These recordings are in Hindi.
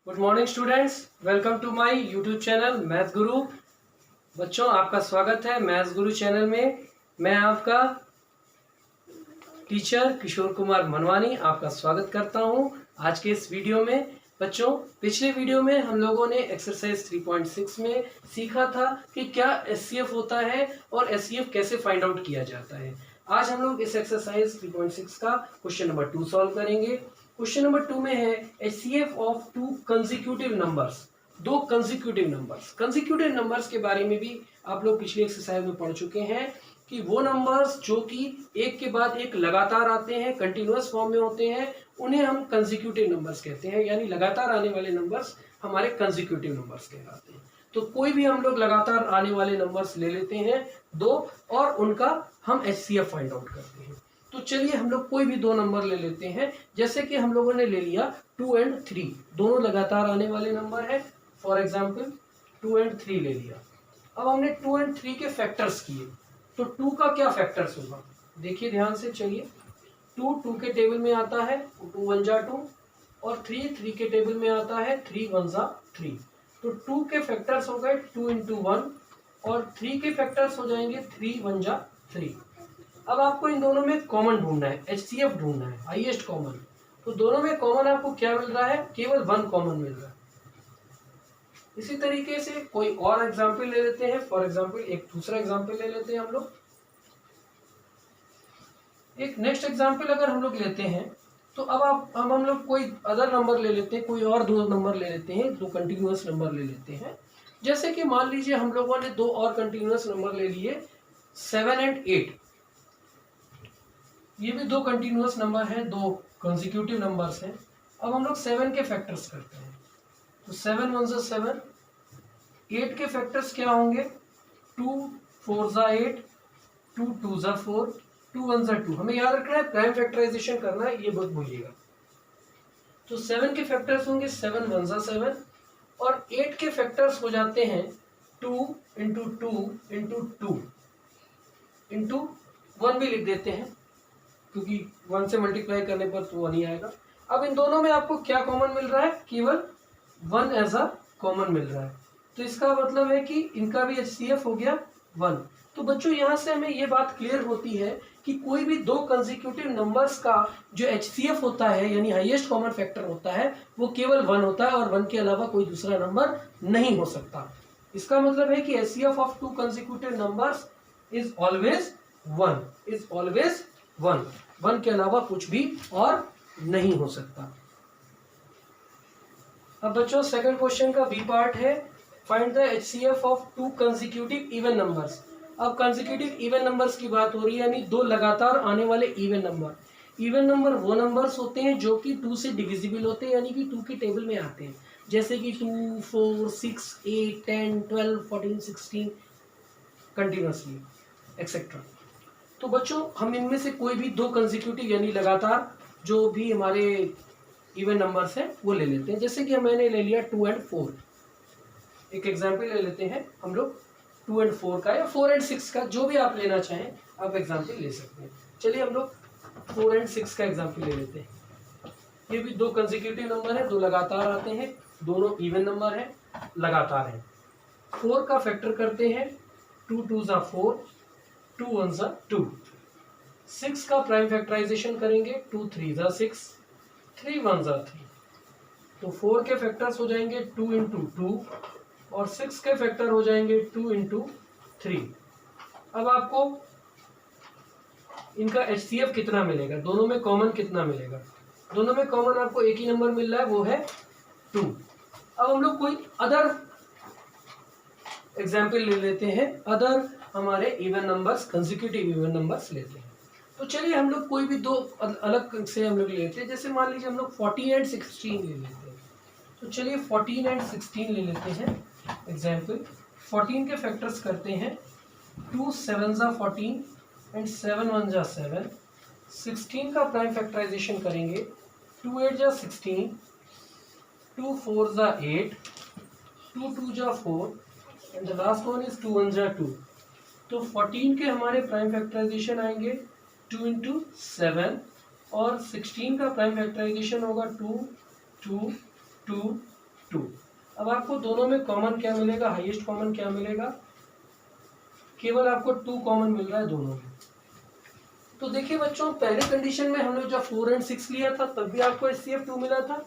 Good morning students, welcome to my YouTube channel math Guru. बच्चों, आपका स्वागत है मैथ गुरु चैनल में। मैं आपका टीचर किशोर कुमार मनवानी आपका स्वागत करता हूं आज के इस वीडियो में। बच्चों, पिछले वीडियो में हम लोगों ने एक्सरसाइज 3.6 में सीखा था कि क्या एचसीएफ होता है और एचसीएफ कैसे फाइंड आउट किया जाता है। आज हम लोग इस एक्सरसाइज 3.6 का क्वेश्चन नंबर 2 सॉल्व करेंगे। क्वेश्चन नंबर 2 में है HCF of to consecutive numbers, दो कंसेक्यूटिव नंबर्स के बारे में भी आप लोग पिछली एक्सरसाइज में पढ़ चुके हैं कि वो नंबर्स जो कि एक के बाद एक लगातार आते हैं, कंटिन्यूअस फॉर्म में होते हैं, उन्हें हम कंसेक्यूटिव नंबर्स कहते हैं। यानी लगातार आने वाले नंबर्स हमारे कंसेक्यूटिव नंबर्स कहलाते हैं। तो कोई भी हम लोग लगातार आने वाले नंबर्स ले लेते हैं दो, और उनका हम एचसीएफ फाइंड आउट करते हैं। तो चलिए हम लोग कोई भी दो नंबर ले लेते हैं। जैसे कि हम लोगों ने ले लिया 2 और 3, दोनों लगातार आने वाले नंबर है। फॉर एग्जाम्पल 2 और 3 ले लिया। अब हमने 2 और 3 के फैक्टर्स किए, तो 2 का क्या फैक्टर्स होगा, देखिए ध्यान से। चलिए 2 के टेबल में आता है 2 1 जा 2, और 3 के टेबल में आता है 3 1 जा 3। तो 2 के फैक्टर्स हो गए 2 into 1, और 3 के फैक्टर्स हो जाएंगे 3 1 जा 3। अब आपको इन दोनों में कॉमन ढूंढना है, एचसीएफ ढूंढना है, हाईएस्ट कॉमन। तो दोनों में कॉमन आपको क्या मिल रहा है, केवल 1 कॉमन मिल रहा है। इसी तरीके से कोई और एग्जाम्पल ले लेते हैं। फॉर एग्जाम्पल एक दूसरा एग्जाम्पल ले लेते हैं हम लोग। एक नेक्स्ट एग्जाम्पल अगर हम लोग लेते हैं, तो अब हम लोग कोई अदर नंबर ले लेते हैं, कोई और दो नंबर ले लेते हैं, दो कंटिन्यूअस नंबर ले लेते हैं। जैसे कि मान लीजिए हम लोगों ने दो और कंटिन्यूअस नंबर ले लिए 7 और 8। ये भी दो कंटिन्यूअस नंबर हैं, दो कंसेक्यूटिव नंबर्स हैं। अब हम लोग 7 के फैक्टर्स करते हैं। तो 7 1 जा 7, 8 के फैक्टर्स क्या होंगे, 2 4 जा 8, 2 2 जा 4, 2 1 जा 2। हमें याद रखना है, प्राइम फैक्टराइजेशन करना है, ये बहुत भूलिएगा। तो 7 के फैक्टर्स होंगे 7 1 जा 7, और 8 के फैक्टर्स हो जाते हैं 2 इंटू 2 इंटू 2 इंटू 1 भी लिख देते हैं, क्योंकि 1 से मल्टीप्लाई करने पर तो 1 ही आएगा। अब इन दोनों में आपको क्या कॉमन मिल रहा है, केवल 1 एज अ कॉमन मिल रहा है। तो इसका मतलब है कि इनका भी एचसीएफ हो गया 1। तो बच्चों, यहाँ से हमें ये बात क्लियर होती है कि कोई भी दो कंसेक्यूटिव नंबर्स का जो एचसीएफ होता है, यानी हाईएस्ट कॉमन फैक्टर होता है, वो केवल 1 होता है, और 1 के अलावा कोई दूसरा नंबर नहीं हो सकता। इसका मतलब है कि HCF of to consecutive numbers is always 1। 1 के अलावा कुछ भी और नहीं हो सकता। अब बच्चों, सेकंड क्वेश्चन का बी पार्ट है, find the HCF of to consecutive even numbers. अब कंसेक्यूटिव इवन नंबर्स की बात हो रही है, यानी दो लगातार आने वाले इवन नंबर। इवन नंबर वो नंबर्स होते हैं जो कि 2 से डिविजिबल होते हैं, यानी कि 2 की टेबल में आते हैं। जैसे कि 2 4 6 8 10 12 14 16 कंटिन्यूअसली एक्सेट्रा। तो बच्चों, हम इनमें से कोई भी दो कंसेक्यूटिव यानी लगातार जो भी हमारे इवन नंबर्स हैं वो ले लेते हैं। जैसे कि मैंने ले लिया 2 और 4। एक एग्जांपल ले लेते हैं हम लोग 2 और 4 का, या 4 और 6 का, जो भी आप लेना चाहें आप एग्जांपल ले सकते हैं। चलिए हम लोग 4 और 6 का एग्जांपल ले लेते हैं। ये भी दो कंसेक्यूटिव नंबर है, दो लगातार आते हैं, दोनों इवन नंबर है, लगातार है। 4 का फैक्टर करते हैं, 2 2 जा 4, 2 1 जा 2। 6 का प्राइम फैक्टराइजेशन करेंगे, 2 3 जा 6, 3 1 जा 3। तो 4 के फैक्टर्स हो जाएंगे 2 इंटू 2, और 6 के फैक्टर हो जाएंगे 2 इंटू 3। अब आपको इनका एचसीएफ कितना मिलेगा, दोनों में कॉमन कितना मिलेगा। दोनों में कॉमन आपको एक ही नंबर मिल रहा है, वो है 2। अब हम लोग कोई अदर एग्जाम्पल ले लेते हैं, अदर हमारे even numbers, consecutive even numbers लेते हैं। तो चलिए हम लोग कोई भी दो अलग से हम लोग ले लेते हैं। जैसे मान लीजिए हम लोग 14 और 16 ले लेते हैं। तो चलिए 14 और 16 ले लेते हैं एग्जाम्पल। 14 के फैक्टर्स करते हैं, 2 7 जा 14 एंड 7 1 जा 7। 16 का प्राइम फैक्टराइजेशन करेंगे, 2 8 जा 16, 2 4 जा 8, 2 2 जा 4, and the last one is 2 1 जा 2। तो 14 के हमारे प्राइम फैक्टराइजेशन आएंगे 2 इंटू 7, और 16 का प्राइम फैक्टराइजेशन होगा 2 2 2 2। अब आपको दोनों में कॉमन क्या मिलेगा, हाईएस्ट कॉमन क्या मिलेगा, केवल आपको 2 कॉमन मिल रहा है दोनों में। तो देखिए बच्चों, पहले कंडीशन में हमने जब 4 एंड 6 लिया था तब भी आपको HCF 2 मिला था।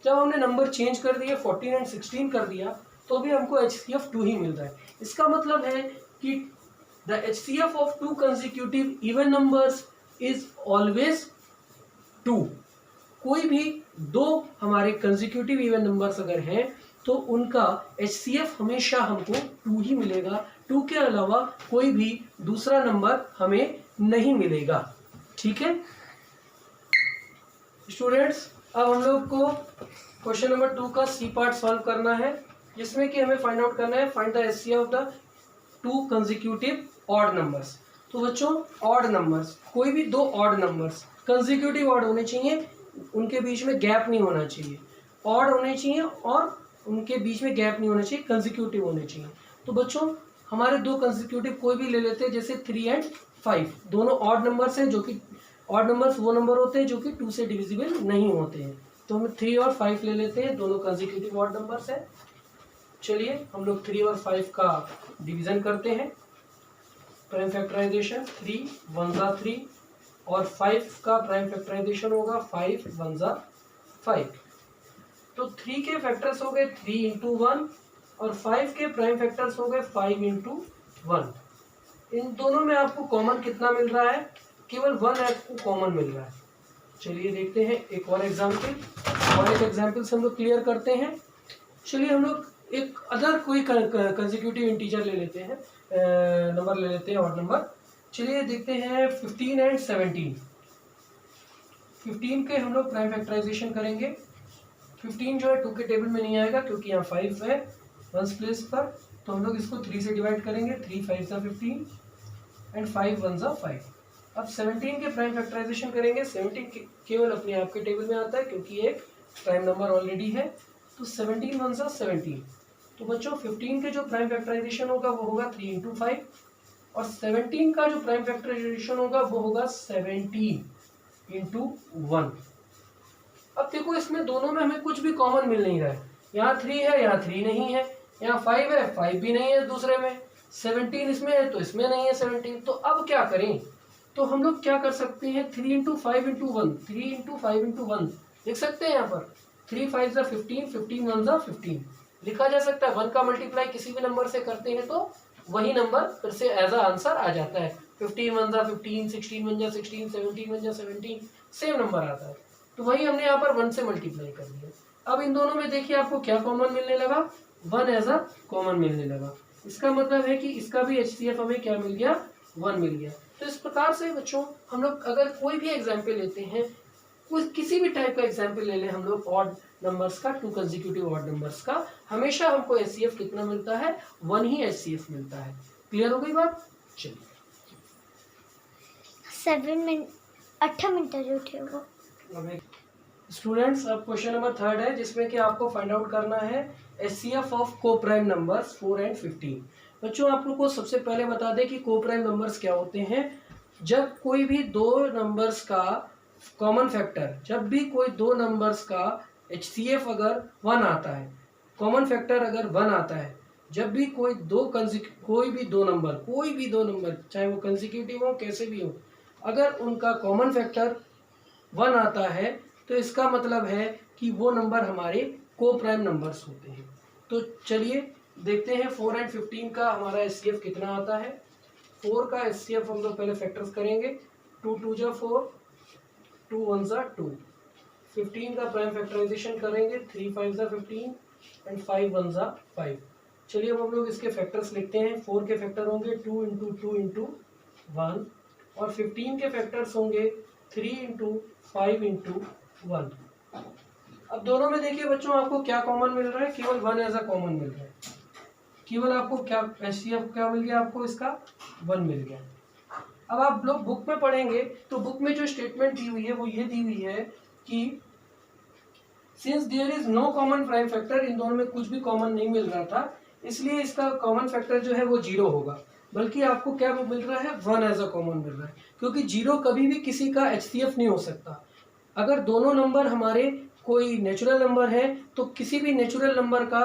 जब हमने नंबर चेंज कर दिया 14 एंड 16 कर दिया तो भी हमको HCF 2 ही मिल रहा है। इसका मतलब है कि the HCF of 2 consecutive even numbers is always 2। कोई भी दो हमारे कंसेक्यूटिव इवन नंबर्स अगर हैं तो उनका HCF हमेशा हमको 2 ही मिलेगा। 2 के अलावा कोई भी दूसरा नंबर हमें नहीं मिलेगा। ठीक है स्टूडेंट्स, अब हम लोग को क्वेश्चन नंबर 2 का सी पार्ट सॉल्व करना है, जिसमें कि हमें फाइंड आउट करना है find the HCF of the 2 consecutive odd numbers. तो बच्चों ऑड नंबर्स, कोई भी दो ऑड नंबर्स कंसेक्यूटिव ऑड होने चाहिए, उनके बीच में गैप नहीं होना चाहिए, ऑड होने चाहिए और उनके बीच में गैप नहीं होना चाहिए, कंसेक्यूटिव होने चाहिए। तो बच्चों हमारे दो कंसेक्यूटिव कोई भी ले लेते हैं, जैसे 3 एंड 5, दोनों ऑड नंबर्स हैं, जो कि ऑड नंबर्स वो नंबर होते हैं जो कि 2 से डिविजिबल नहीं होते हैं। तो हम 3 और 5 ले लेते हैं, दोनों कंसेक्यूटिव ऑड नंबर्स हैं। चलिए हम लोग 3 और 5 का डिवीजन करते हैं, प्राइम फैक्टराइजेशन 3 1 जा 3 और 5 का प्राइम फैक्टराइजेशन होगा 5 1 जा 5। तो 3 के फैक्टर्स हो गए 3 इंटू 1 और 5 के प्राइम फैक्टर्स हो गए 5 इंटू 1। इन दोनों में आपको कॉमन कितना मिल रहा है, केवल 1 आपको कॉमन मिल रहा है। चलिए देखते हैं एक और एग्जाम्पल, और एक एग्जाम्पल से हम लोग क्लियर करते हैं। चलिए हम लोग एक अदर कोई कंसेक्यूटिव इंटीजर ले लेते हैं, नंबर ले लेते हैं ऑड नंबर। चलिए देखते हैं 15 एंड 17। 15 के हम लोग प्राइम फैक्टराइजेशन करेंगे। 15 जो है 2 के टेबल में नहीं आएगा क्योंकि यहाँ 5 है 1 प्लेस पर, तो हम लोग इसको 3 से डिवाइड करेंगे, 3 5 जा 15 एंड 5 1 जा 5। अब 17 के प्राइम फैक्टराइजेशन करेंगे। 17 केवल अपने आप के टेबल में आता है क्योंकि एक प्राइम नंबर ऑलरेडी है, तो 17 1 जा 17। तो बच्चों 15 के जो प्राइम फैक्टराइजेशन होगा वो होगा 3 इंटू 5 और 17 का जो प्राइम फैक्टराइजेशन होगा वो होगा 17 इंटू 1। अब देखो इसमें दोनों में हमें कुछ भी कॉमन मिल नहीं रहा है, यहाँ 3 है यहाँ 3 नहीं है, यहाँ 5 है 5 भी नहीं है दूसरे में, 17 इसमें है तो इसमें नहीं है 17। तो अब क्या करें, तो हम लोग क्या कर सकते हैं 3 इंटू 5 इंटू 1, 3 इंटू 5 इंटू 1 लिख सकते हैं। यहाँ पर 3 5 जा 15, 15 1 जा 15 लिखा जा सकता है। 1 का मल्टीप्लाई किसी भी नंबर से करते हैं तो वही नंबर फिर से एज अ आंसर आ जाता है। 15 1 जा 15, 16 1 जा 16, 17 1 जा 17, सेम नंबर आता है। तो वही हमने यहाँ पर 1 से मल्टीप्लाई कर दिया। अब इन दोनों में देखिए आपको क्या कॉमन मिलने लगा, 1 एज अ कॉमन मिलने लगा। इसका मतलब है कि इसका भी HCF हमें क्या मिल गया, 1 मिल गया। तो इस प्रकार से बच्चों हम लोग अगर कोई भी एग्जाम्पल लेते हैं, किसी भी टाइप का एग्जाम्पल ले लें हम लोग ऑड नंबर्स का, 2 कंसेक्यूटिव ऑड नंबर्स का, हमेशा हमको HCF कितना मिलता है, 1 ही HCF मिलता है। क्लियर हो गई बात। चलिए 8 मिनट उठे वो। स्टूडेंट्स अब क्वेश्चन नंबर 3 है, जिसमें कि आपको फाइंड आउट करना है HCF ऑफ को प्राइम नंबर्स 4 एंड 15। बच्चों आप लोग को सबसे पहले बता दें कि को प्राइम नंबर्स क्या होते हैं। जब कोई भी दो नंबर्स का कॉमन फैक्टर, जब भी कोई दो नंबर्स का HCF अगर 1 आता है, कॉमन फैक्टर अगर 1 आता है, जब भी कोई भी दो नंबर चाहे वो कंसेक्यूटिव हो कैसे भी हो, अगर उनका कॉमन फैक्टर 1 आता है तो इसका मतलब है कि वो नंबर हमारे को प्राइम नंबर्स होते हैं। तो चलिए देखते हैं 4 एंड 15 का हमारा HCF कितना आता है। 4 का HCF हम लोग पहले फैक्टर्स करेंगे, 2 2 जा 4, 2 1 जा 2। 15 का प्राइम फैक्टराइजेशन करेंगे, 3 5 जा 15 एंड 5 1 जा 5। चलिए अब हम लोग इसके फैक्टर्स लिखते हैं। 4 के फैक्टर होंगे 2 इंटू 2 इंटू 1 और 15 के फैक्टर्स होंगे 3 इंटू 5 इंटू 1। अब दोनों में देखिए बच्चों आपको क्या कॉमन मिल रहा है, केवल 1 एज अ कॉमन मिल रहा है। केवल आपको क्या HCF क्या मिल गया, आपको इसका 1 मिल गया। अब आप लोग बुक में पढ़ेंगे तो बुक में जो स्टेटमेंट दी हुई है वो ये दी हुई है कि since there is no common prime factor, इन दोनों में कुछ भी कॉमन नहीं मिल रहा था, इसलिए इसका कॉमन फैक्टर जो है वो 0 होगा। बल्कि आपको क्या मिल रहा है, 1 एज अ कॉमन मिल रहा है, क्योंकि 0 कभी भी किसी का HCF नहीं हो सकता। अगर दोनों नंबर हमारे कोई नेचुरल नंबर है तो किसी भी नेचुरल नंबर का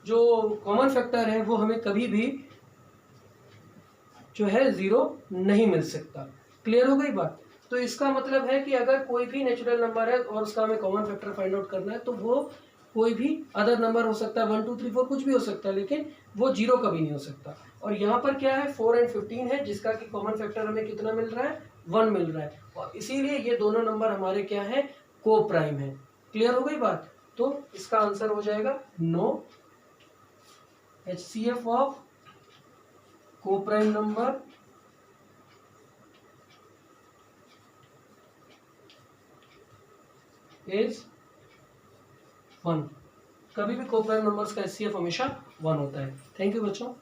जो कॉमन फैक्टर है वो हमें कभी भी जो है ज़ीरो नहीं मिल सकता। क्लियर हो गई बात? तो इसका मतलब है कि अगर कोई भी नेचुरल नंबर है और उसका हमें कॉमन फैक्टर फाइंड आउट करना है तो वो कोई भी अदर नंबर हो सकता है, 1 2 3 4 कुछ भी हो सकता है, लेकिन वो जीरो कभी नहीं हो सकता। और यहाँ पर क्या है, 4 और 15 है जिसका कि कॉमन फैक्टर हमें कितना मिल रहा है, 1 मिल रहा है, और इसीलिए ये दोनों नंबर हमारे क्या है, को प्राइम है। क्लियर हो गई बात? तो इसका आंसर हो जाएगा नो, HCF ऑफ को प्राइम नंबर इज 1। कभी भी को प्राइम नंबर्स का HCF हमेशा 1 होता है। थैंक यू बच्चों।